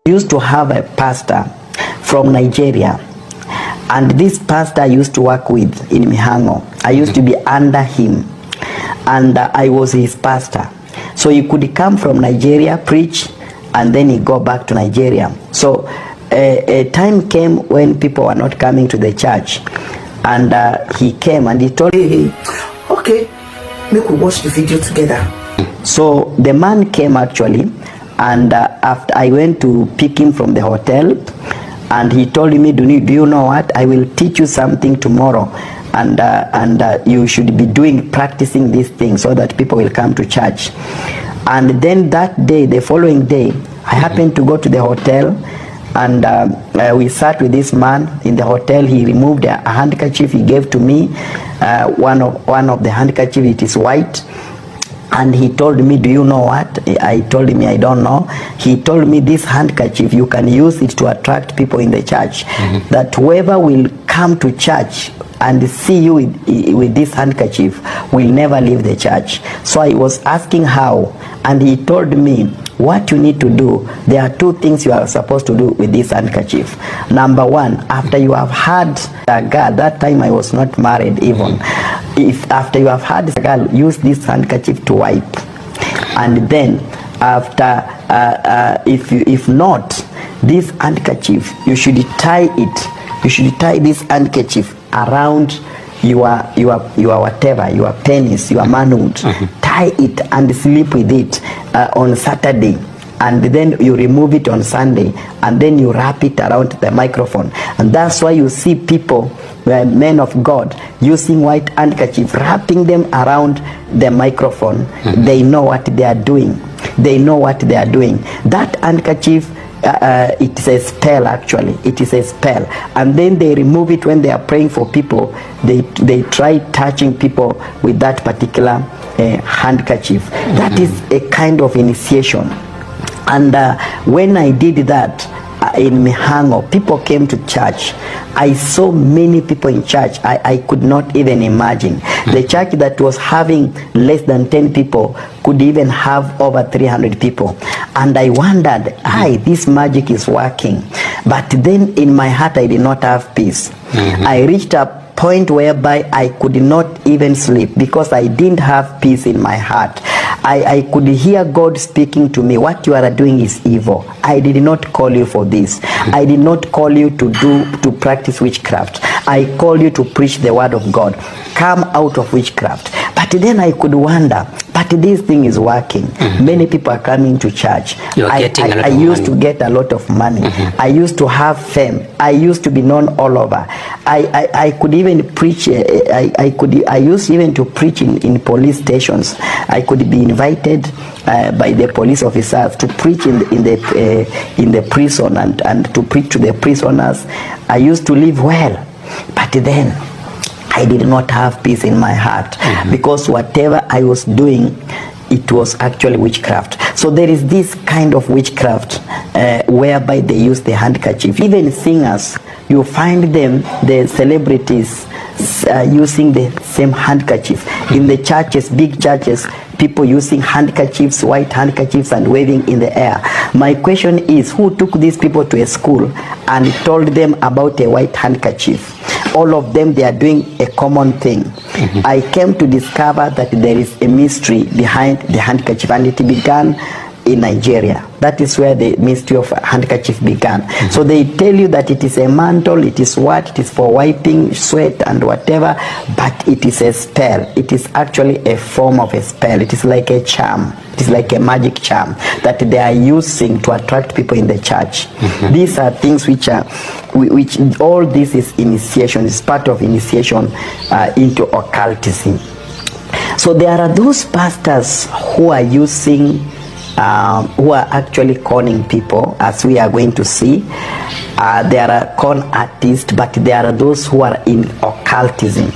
used to have a pastor from Nigeria, and this pastor I used to work with in Mihango. I used to be under him, and I was his pastor. So he could come from Nigeria, preach, and then he go back to Nigeria. So a time came when people were not coming to the church, and he came and he told me, okay, make we watch the video together. So the man came actually, and after I went to pick him from the hotel, and he told me, do you know what, I will teach you something tomorrow, and you should be practicing these things so that people will come to church. And then that day, the following day, I happened to go to the hotel, and we sat with this man in the hotel. He removed a handkerchief he gave to me. One of the handkerchief, it is white. And he told me, do you know what? I told him, I don't know. He told me, this handkerchief, you can use it to attract people in the church. That whoever will come to church and see you with this handkerchief will never leave the church. So I was asking how, and he told me, what you need to do, there are two things you are supposed to do with this handkerchief. Number one, after you have had a girl, that time I was not married even, if after you have had a girl, use this handkerchief to wipe. And then after if not, this handkerchief, you should tie it, you should tie this handkerchief around your whatever, your penis, your manhood. Tie it and sleep with it on Saturday, and then you remove it on Sunday, and then you wrap it around the microphone. And that's why you see people, men of God, using white handkerchief, wrapping them around the microphone. They know what they are doing. They know what they are doing. That handkerchief, it is a spell actually. It is a spell. And then they remove it when they are praying for people. They try touching people with that particular handkerchief. That is a kind of initiation. And when I did that in Mihango, people came to church. I saw many people in church. I could not even imagine. The church that was having less than 10 people could even have over 300 people. And I wondered, this magic is working. But then in my heart, I did not have peace. I reached a point whereby I could not even sleep because I didn't have peace in my heart. I could hear God speaking to me, what you are doing is evil. I did not call you for this. I did not call you to practice witchcraft. I call you to preach the word of God. Come out of witchcraft. But then I could wonder, but this thing is working. Many people are coming to church. I used to get a lot of money. I used to have fame. I used to be known all over. I could even preach. I used even to preach in police stations. I could be invited by the police officers to preach in the prison and to preach to the prisoners. I used to live well, but then I did not have peace in my heart because whatever I was doing, it was actually witchcraft. So there is this kind of witchcraft whereby they use the handkerchief. Even singers, you find them, the celebrities, using the same handkerchief. In the churches, big churches, people using handkerchiefs, white handkerchiefs, and waving in the air. My question is, who took these people to a school and told them about a white handkerchief? All of them, they are doing a common thing. I came to discover that there is a mystery behind the handkerchief, and it began in Nigeria. That is where the mystery of handkerchief began. So they tell you that it is a mantle, it is what? It is for wiping sweat and whatever, but it is a spell. It is actually a form of a spell. It is like a charm. It is like a magic charm that they are using to attract people in the church. These are things which all this is initiation, is part of initiation into occultism. So there are those pastors who are using who are actually conning people, as we are going to see. There are con artists, but there are those who are in occultism.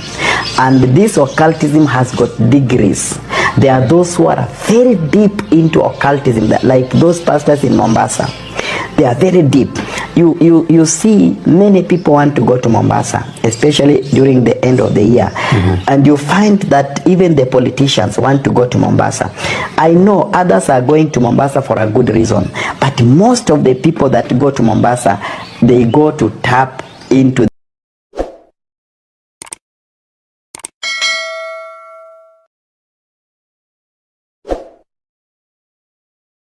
And this occultism has got degrees. There are those who are very deep into occultism, like those pastors in Mombasa. They are very deep. you see many people want to go to Mombasa, especially during the end of the year. And you find that even the politicians want to go to Mombasa. I know others are going to Mombasa for a good reason, but most of the people that go to Mombasa, they go to tap into